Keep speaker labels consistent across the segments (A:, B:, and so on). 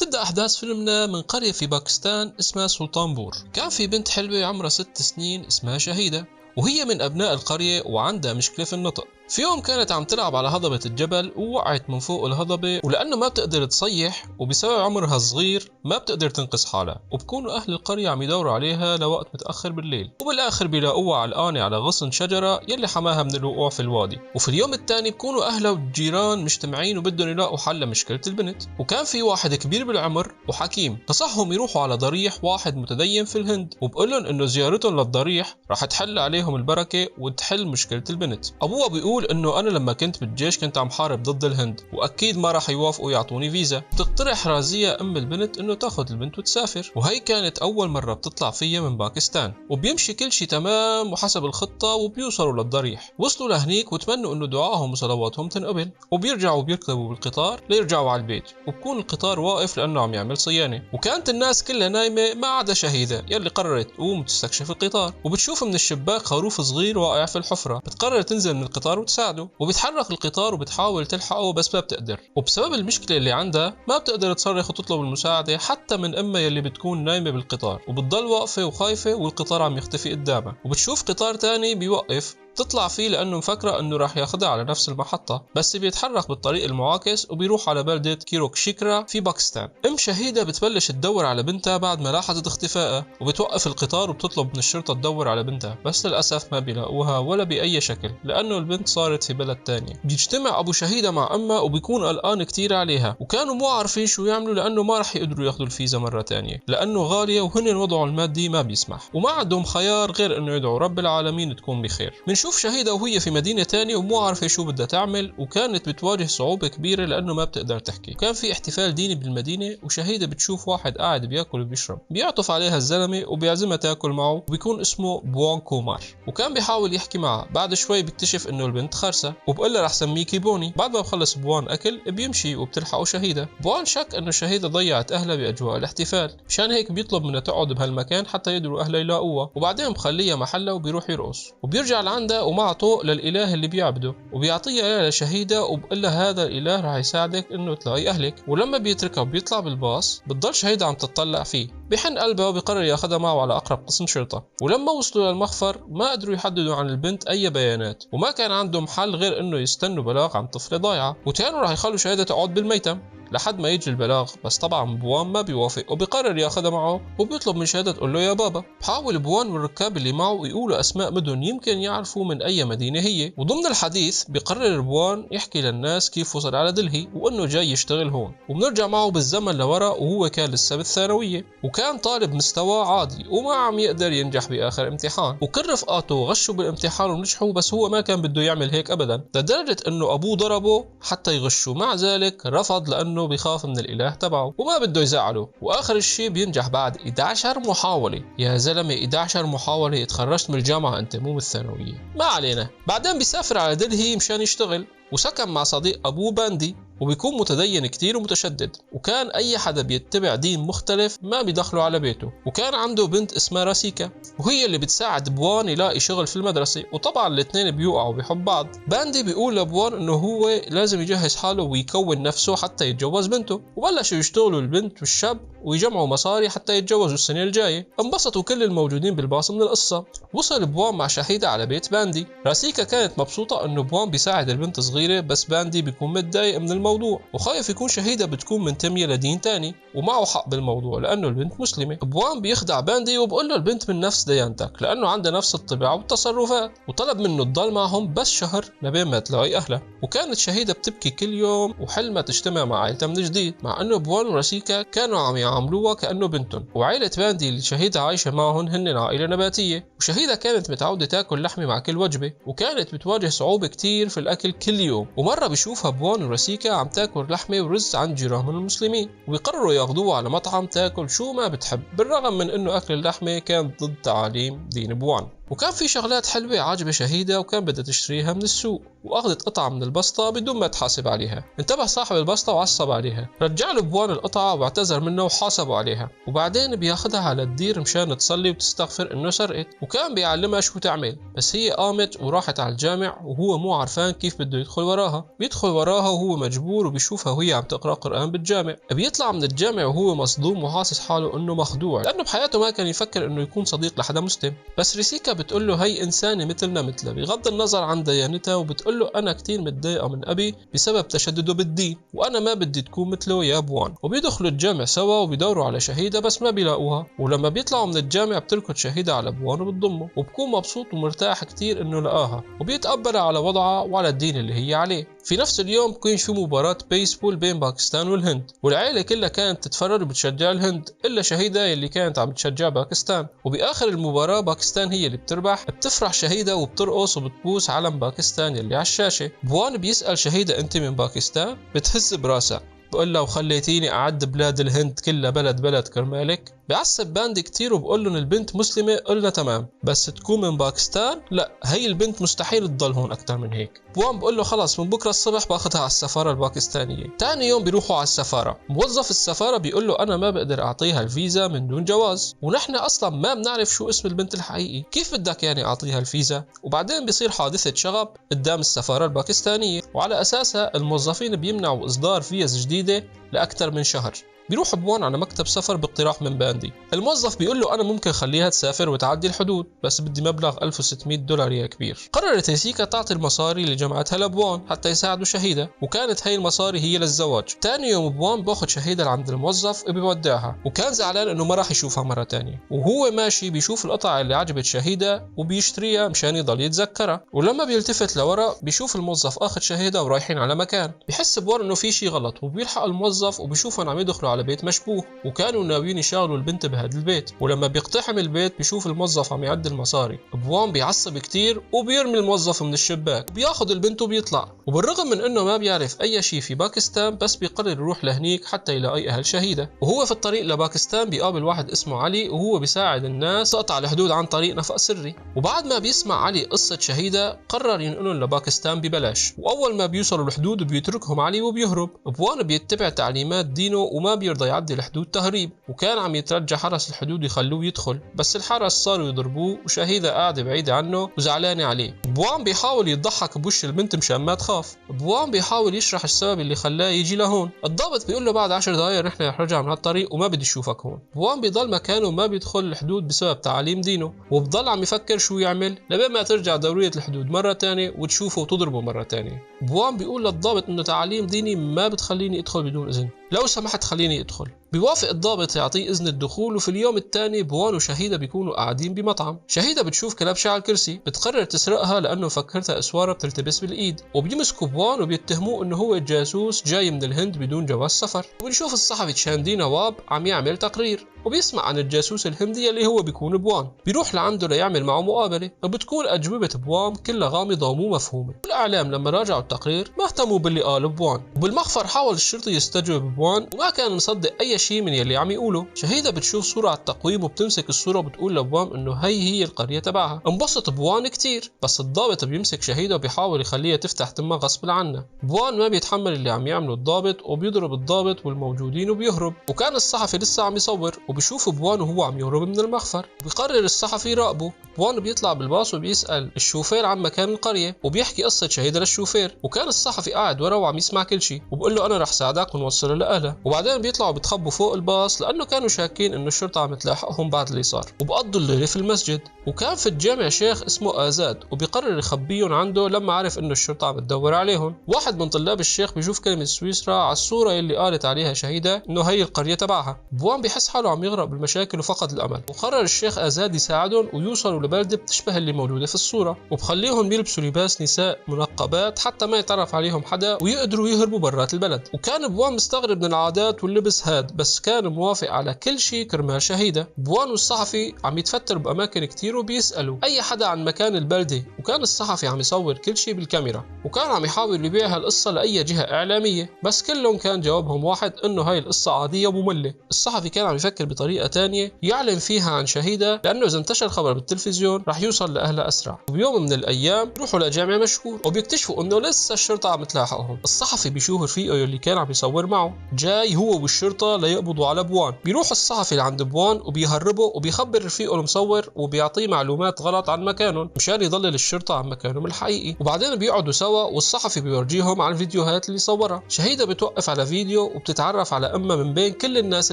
A: بتبدأ أحداث فيلمنا من قرية في باكستان اسمها سلطانبور. كان في بنت حلوة عمرها 6 سنين اسمها شهيدة، وهي من أبناء القرية وعندها مشكلة في النطق. في يوم كانت عم تلعب على هضبة الجبل ووقعت من فوق الهضبة، ولأنه ما بتقدر تصيح وبسبب عمرها الصغير ما بتقدر تنقذ حالها، وبكونوا أهل القرية عم يدوروا عليها لوقت متأخر بالليل، وبالآخر بيلاقوها علقانة على غصن شجرة يلي حماها من الوقوع في الوادي. وفي اليوم الثاني بكونوا أهلها والجيران مجتمعين وبدهم يلاقوا حل لمشكلة البنت. وكان في واحد كبير بالعمر وحكيم نصحهم يروحوا على ضريح واحد متدين في الهند، وبقولهم إنه زيارتهم للضريح راح تحل عليهم البركة وتحل مشكلة البنت. أبوها بيقول انه انا لما كنت بالجيش كنت عم حارب ضد الهند، واكيد ما راح يوافقوا يعطوني فيزا. بتقترح رازية ام البنت انه تاخذ البنت وتسافر، وهي كانت اول مرة بتطلع فيها من باكستان. وبيمشي كل شيء تمام وحسب الخطة، وبيوصلوا للضريح. وصلوا لهنيك وتمنوا انه دعائهم وصلواتهم تنقبل، وبيرجعوا بيركبوا بالقطار ليرجعوا على البيت. وبكون القطار واقف لانه عم يعمل صيانة، وكانت الناس كلها نايمة ما عدا شهيدة يلي قررت تقوم تستكشف القطار. وبتشوف من الشباك خروف صغير واقع في الحفرة، بتقرر تنزل من القطار وتساعده، وبيتحرك القطار وبتحاول تلحقه بس ما بتقدر. وبسبب المشكلة اللي عندها ما بتقدر تصرخ وتطلب المساعدة حتى من امها يلي بتكون نايمة بالقطار، وبتضل واقفة وخايفة والقطار عم يختفي قدامها. وبتشوف قطار تاني بيوقف تطلع فيه لانه مفكره انه راح ياخدها على نفس المحطة، بس بيتحرك بالطريق المعاكس وبيروح على بلدة كيروكشيكرا في باكستان. ام شهيدة بتبلش تدور على بنتها بعد ما لاحظت اختفائها، وبتوقف القطار وبتطلب من الشرطة تدور على بنتها، بس للأسف ما بيلاقوها ولا بأي شكل لأنه البنت صارت في بلد تانية. بيجتمع أبو شهيدة مع أمها وبيكون قلقان كتير عليها، وكانوا مو عارفين شو يعملوا لأنه ما رح يقدروا ياخذوا الفيزا مرة تانية لأنه غالية وهن وضعهم المادي ما بيسمح، وما عندهم خيار غير إنه يدعوا رب العالمين تكون بخير. بنشوف شهيدة وهي في مدينة تانية ومو عارفة شو بدها تعمل، وكانت بتواجه صعوبة كبيرة لأنه ما بتقدر تحكي. وكان في احتفال ديني بالمدينة، وشهيدة بتشوف واحد قاعد بياكل وبيشرب، بيعطف عليها الزلمة وبيعزمها تاكل معه، وبيكون اسمه بوان كومار. وكان بيحاول يحكي معها، بعد شوي بيكتشف انه البنت خرسة وبقول له رح سميكي بوني. بعد ما بخلص بوان اكل بيمشي وبتلحقه شهيدة. بوان شك انه شهيدة ضيعت اهلها باجواء الاحتفال، مشان هيك بيطلب منها تقعد بهالمكان حتى يقدروا اهلها يلاقوها، وبعدين بخليها محلها وبيروح يرقص. وبيرجع لعندها ومع طوق للاله اللي بيعبده، وبيعطيها اياه لشهيدة وبقول لها هذا الاله رح يساعدك انه تلاقي اهلك. ولما بيتركها وبيطلع بالباص بتضل شهيدة عم تتطلع فيه، بحن قلبها وبيقرر ياخذها معه على اقرب قسم شرطة. ولما وصلوا للمخفر ما قدروا يحددوا عن البنت اي بيانات، وما كان عندهم حل غير انه يستنوا بلاغ عن طفلة ضايعة، وكانوا راح يخلوا شهيدة تقعد بالميتم لحد ما يجي البلاغ. بس طبعا بوان ما بيوافق وبيقرر ياخذها معه، وبيطلب من شهيدة تقول له يا بابا. بحاول بوان والركاب اللي معه يقولوا اسماء مدن يمكن يعرفوا من اي مدينة هي. وضمن الحديث بيقرر بوان يحكي للناس كيف وصل على دلهي وانه جاي يشتغل هون. وبنرجع معه بالزمن لورا وهو كان لسه بالثانوية، وكان طالب مستوى عادي وما عم يقدر ينجح باخر امتحان، وكل رفقاته غشوا بالامتحان ونجحوا، بس هو ما كان بده يعمل هيك ابدا، لدرجة انه ابوه ضربه حتى يغشوا. مع ذلك رفض لانه بيخاف من الاله تبعه وما بده يزعله. واخر الشيء بينجح بعد 11 محاولة. يا زلمة 11 محاولة، اتخرجت من الجامعة انت مو من الثانوية. ما علينا. بعدين بيسافر على دلهي مشان يشتغل، وسكن مع صديق ابوه باندي، وبيكون متدين كتير ومتشدد، وكان اي حدا بيتبع دين مختلف ما بيدخلوا على بيته. وكان عنده بنت اسمها راسيكا، وهي اللي بتساعد بوان يلاقي شغل في المدرسة، وطبعا الاثنين بيوقعوا بحب بعض. باندي بيقول لبوان انه هو لازم يجهز حاله ويكون نفسه حتى يتجوز بنته، وبلشوا يشتغلوا البنت والشاب ويجمعوا مصاري حتى يتجوزوا السنة الجاية. انبسطوا كل الموجودين بالباص من القصة. وصل بوان مع شهيدة على بيت باندي. راسيكا كانت مبسوطة انه بوان بيساعد البنت صغيرة، بس باندي بيكون متضايق من الموضوع وخايف يكون شهيدة بتكون منتمية لدين تاني، ومعه حق بالموضوع لانه البنت مسلمة. بوان بيخدع باندي وبقول له البنت من نفس ديانتك لانه عندها نفس الطباع والتصرفات، وطلب منه تضل معهم بس شهر لبين ما تلاقي اهلها. وكانت شهيدة بتبكي كل يوم وحلمها تجتمع مع عائلتها من جديد، مع انه بوان وراسيكا كانوا عم يعاملوها كانه بنتهم. وعائلة باندي اللي شهيدة عايشة معهم هن عائلة نباتية، وشهيدة كانت متعودة تاكل لحمة مع كل وجبة، وكانت بتواجه صعوبة كتير في الاكل كل يوم. ومرة بيشوفها بوان وراسيكا عم تاكل لحمة ورز عند جيرانهم المسلمين، ويقرروا ياخذوها على مطعم تاكل شو ما بتحب، بالرغم من انه اكل اللحمة كان ضد تعاليم دين بوان. وكان في شغلات حلوة عاجبة شهيدة وكان بدها تشتريها من السوق، وأخذت قطعة من البسطة بدون ما تحاسب عليها. انتبه صاحب البسطة وعصب عليها، رجع له بوان القطعة واعتذر منه وحاسبه عليها، وبعدين بياخدها على الدير مشان تصلي وتستغفر انه سرقت، وكان بيعلمها شو تعمل، بس هي قامت وراحت على الجامع وهو مو عارفان كيف بده يدخل وراها. بيدخل وراها وهو مجبور وبيشوفها وهي عم تقرأ قرآن بالجامع. بيطلع من الجامع وهو مصدوم وحاسس حاله انه مخدوع، لانه بحياته ما كان يفكر انه يكون صديق لحدا مسلم. بس ريسيكا بتقول له هي انسانه مثلنا مثلها بغض النظر عن ديانتها، وبتقول له انا كثير متضايقه من ابي بسبب تشدده بالدين، وانا ما بدي تكون مثله يا بوان. وبيدخلوا الجامع سوا وبيدوروا على شهيده بس ما بيلاقوها، ولما بيطلعوا من الجامع بتركض شهيده على بوان وبتضمه، وبكون مبسوط ومرتاح كثير انه لقاها، وبيتقبلها على وضعها وعلى الدين اللي هي عليه. في نفس اليوم بكون في مباراة بيسبول بين باكستان والهند، والعائلة كلها كانت تتفرج وبتشجع الهند إلا شهيدة اللي كانت عم تشجع باكستان. وبآخر المباراة باكستان هي اللي بتربح. بتفرح شهيدة وبترقص وبتبوس علم باكستان اللي على الشاشة. بوان بيسأل شهيدة أنت من باكستان؟ بتهز براسها، بقول له وخليتيني أعد بلاد الهند كلها بلد بلد كرمالك. بيعصب باندي كتير وبقول لهم البنت مسلمة. قلنا تمام، بس تكون من باكستان؟ لا، هي البنت مستحيل تضل هون أكتر من هيك. بوان بقول له خلص من بكرة الصبح باخدها على السفارة الباكستانية. تاني يوم بيروحوا على السفارة. موظف السفارة بيقول له أنا ما بقدر أعطيها الفيزا من دون جواز، ونحن أصلا ما بنعرف شو اسم البنت الحقيقي، كيف بدك يعني أعطيها الفيزا؟ وبعدين بيصير حادثة شغب قدام السفارة الباكستانية، وعلى أساسها الموظفين بيمنعوا إصدار فيز جديدة لأكثر من شهر. بيروح بوان على مكتب سفر باقتراح من باندي. الموظف بيقول له انا ممكن خليها تسافر وتعدي الحدود، بس بدي مبلغ $1600 يا كبير. قررت ريسيكا تعطي المصاري اللي جمعتها لبوان حتى يساعدوا شهيدة، وكانت هي المصاري هي للزواج. تاني يوم بوان باخذ شهيدة لعند الموظف وبيودعها، وكان زعلان انه ما راح يشوفها مرة تانية. وهو ماشي بيشوف القطعة اللي عجبت شهيدة وبيشتريها مشان يضل يتذكرها، ولما بيلتفت لورا بيشوف الموظف اخذ شهيدة ورايحين على مكان. بحس بوان انه في شيء غلط، وبيلحق الموظف وبيشوفهم عم يدخلوا على بيت مشبوه، وكانوا ناويين يشغلوا البنت بهذا البيت. ولما بيقتحم البيت بيشوف الموظف عم يعد المصاري. بوان بيعصب كتير وبيرمي الموظف من الشباك، وبياخذ البنت وبيطلع. وبالرغم من انه ما بيعرف اي شيء في باكستان، بس بيقرر يروح لهنيك حتى يلاقي اهل شهيدة. وهو في الطريق لباكستان بيقابل واحد اسمه علي، وهو بيساعد الناس تقطع الحدود عن طريق نفق سري. وبعد ما بيسمع علي قصة شهيدة قرر ينقلهم لباكستان ببلاش. واول ما بيوصلوا الحدود بيتركهم علي وبيهرب. بوان بيتبع تعليمات دينه وما بيرضى يعدي الحدود تهريب، وكان عم يترجى حرس الحدود يخلوه يدخل، بس الحرس صاروا يضربوه، وشهيدة قاعدة بعيدة عنه وزعلانة عليه. بوان بيحاول يضحك بوش البنت مشان ما تخاف. بوان بيحاول يشرح السبب اللي خلاه يجي لهون. الضابط بيقول له بعد 10 دقايق رح نرجع من هالطريق وما بدي اشوفك هون. بوان بيضل مكانه وما بيدخل الحدود بسبب تعاليم دينه، وبضل عم يفكر شو يعمل لبين ما ترجع دورية الحدود مرة تانية وتشوفه وتضربه مرة تانية. بوان بيقول للضابط انه تعاليم ديني ما بتخليني ادخل بدون اذن، لو سمحت خليني ادخل. بيوافق الضابط يعطيه اذن الدخول. وفي اليوم الثاني بوان وشهيدة بيكونوا قاعدين بمطعم. شهيدة بتشوف كلبشة على الكرسي، بتقرر تسرقها لانه فكرتها اسوارة بتلتبس بالايد. وبيمسكوا بوان وبيتهموه انه هو جاسوس جاي من الهند بدون جواز سفر. وبنشوف الصحفي تشاندي نواب عم يعمل تقرير، وبيسمع عن الجاسوس الهندي اللي هو بيكون بوان. بيروح لعنده ليعمل معه مقابلة، وبتكون أجوبة بوان كلها غامضة ومو مفهومة. الإعلام لما راجعوا التقرير ما اهتموا باللي قاله بوان. وبالمخفر حاول الشرطي يستجوب بوان وما كان مصدق أي شيء من يلي عم يقوله. شهيدة بتشوف صورة على التقويم وبتمسك الصورة وبتقول لبوان إنه هي القرية تبعها. انبسط بوان كتير، بس الضابط بيمسك شهيدة وبيحاول يخليها تفتح تمها غصب عنها. بوان ما بيتحمل اللي عم يعمله الضابط وبيضرب الضابط والموجودين وبيهرب. وكان الصحفي لسه عم يصور وبيشوف بوان وهو عم يهرب من المخفر. بيقرر الصحفي يراقبه. بوان بيطلع بالباص وبيسأل الشوفير عن مكان القرية، وبيحكي قصة شهيدة للشوفير. وكان الصحفي قاعد ورا وعم يسمع كل شيء، وبقول له أنا رح ساعدك ونوصله لأهله. وبعدين بيطلعوا بيتخبوا فوق الباص لأنه كانوا شاكين إنه الشرطة عم تلاحقهم بعد اللي صار. وبقضوا الليلة في المسجد. وكان في الجامع شيخ اسمه آزاد، وبيقرر يخبيهم عنده لما عرف إنه الشرطة عم تدور عليهم. واحد من طلاب الشيخ بيشوف كلمة سويسرا على الصورة اللي قالت عليها شهيدة إنه هي القرية تبعها. بوان بيحس حاله عم يغرق بالمشاكل وفقد الأمل. وقرر الشيخ آزاد يساعدهم ويوصلوا لبلدة بتشبه اللي موجودة في الصورة، وبخليهم يلبسوا لباس نساء منقبات حتى ما يتعرف عليهم حدا ويقدروا يهربوا برات البلد. وكان بوان مستغرب من العادات واللبس هاد، بلد، بس كان موافق على كل شيء كرمال شهيدة. بوان والصحفي عم يتفتروا بأماكن كتير وبيسألوا أي حدا عن مكان البلدة، وكان الصحفي عم يصور كل شيء بالكاميرا، وكان عم يحاول يبيع هالقصة لأي جهة إعلامية، بس كلهم كان جوابهم واحد، إنه هاي القصة عادية ومملة. الصحفي كان عم يفكر بطريقة تانية يعلن فيها عن شهيدة، لأنه إذا انتشر خبر بالتلفزيون رح يوصل لأهلها أسرع. وبيوم من الأيام بيروحوا لجامع مشهور وبيكتشفوا إنه لسه الشرطة عم تلاحقهم. الصحفي بيشوف رفيقه اللي كان عم يصور معه جاي هو والشرطة ليقبضوا على بوان. بيروح الصحفي لعند بوان وبيهربه وبيخبر رفيقه المصور وبيعطيه معلومات غلط عن مكانهم مشان يضلل الشرطة عن مكانهم الحقيقي. وبعدين بيقعدوا سوا والصحفي بيورجيهم على الفيديوهات اللي صورها. شهيدة بتوقف على فيديو وبتتعرف على أمها من بين كل الناس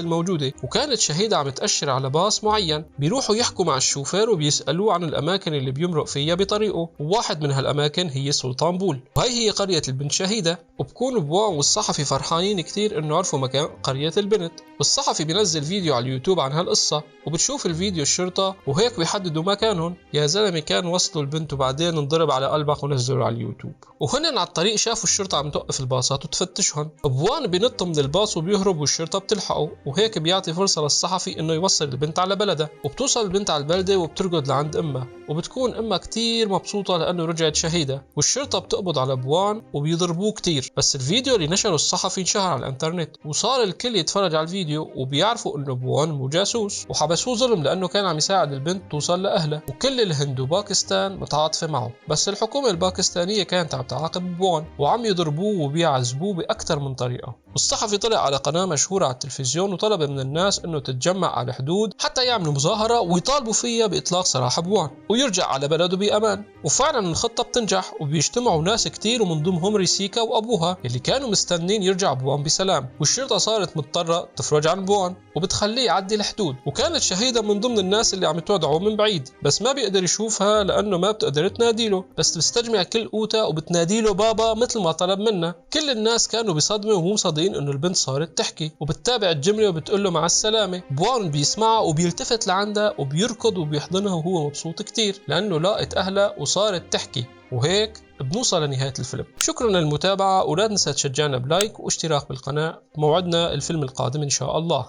A: الموجودة، وكانت شهيدة عم تأشر على باص معين. بيروحوا يحكوا مع الشوفير وبيسألوه عن الأماكن اللي بيمرق فيها بطريقه، وواحد من هالأماكن هي سلطان بول، وهي هي قرية البنت شهيدة. وبكون بوان والصحفي فرحانين كتير إنه عرفوا مكان قرية البنت. والصحفي بينزل فيديو على اليوتيوب عن هالقصة، وبتشوف الفيديو الشرطة وهيك بيحددوا مكانهم. يا زلمة كان وصلوا البنت وبعدين انضرب على قلبك ونزلوا على اليوتيوب. وهن على الطريق شافوا الشرطة عم توقف الباصات وتفتشهم. بوان بينط من الباص وبيهرب والشرطة بتلحقه، وهيك بيعطي فرصة للصحفي إنه يوصل البنت على بلدها. وبتوصل البنت على البلدة وبترقد لعند أمها، وبتكون أمها كتير مبسوطة لأنه رجعت شهيدة. والشرطة بتقبض على بوان وبيضربوه كتير. بس الفيديو اللي نشره الصحفي انشهر على الانترنت وصار الكل يتفرج على الفيديو وبيعرفوا إنه بوان مو جاسوس، وحبسوه ظلم لأنه كان عم يساعد البنت توصل لأهلها. وكل الهند وباكستان متعاطفة معه، بس الحكومة الباكستانية كانت عم تعاقب بوان وعم يضربوه وبيعذبوه بأكثر من طريقة. والصحفي طلع على قناة مشهورة على التلفزيون وطلب من الناس إنه تتجمع على الحدود حتى يعملوا مظاهرة ويطالبوا فيها بإطلاق سراح بوان ويرجع على بلده بأمان. وفعلا الخطة بتنجح وبيجتمعوا ناس كتير ومن ضمنهم ريسيكا وأبوها اللي كانوا مستنين يرجع بوان بسلام. والشرطة صارت مضطرة تفرج عن بوان وبتخليه يعدي الحدود. وكانت شهيدة من ضمن الناس اللي عم تودعه من بعيد، بس ما بيقدر يشوفها لأنه ما بتقدر تناديله، بس بتستجمع كل قوتها وبتناديله بابا مثل ما طلب منها. كل الناس كانوا بصدمة ومو مصدقين إنه البنت صارت تحكي، وبتتابع الجملة وبتقول له مع السلامة. بوان بيسمعها وبيلتفت لعندها وبيركض وبيحضنها وهو مبسوط كتير لأنه لاقت أهلها وصارت تحكي. وهيك بنوصل لنهاية الفيلم. شكرا للمتابعة، ولا تنسى تشجعنا بلايك واشتراك بالقناة. موعدنا الفيلم القادم إن شاء الله.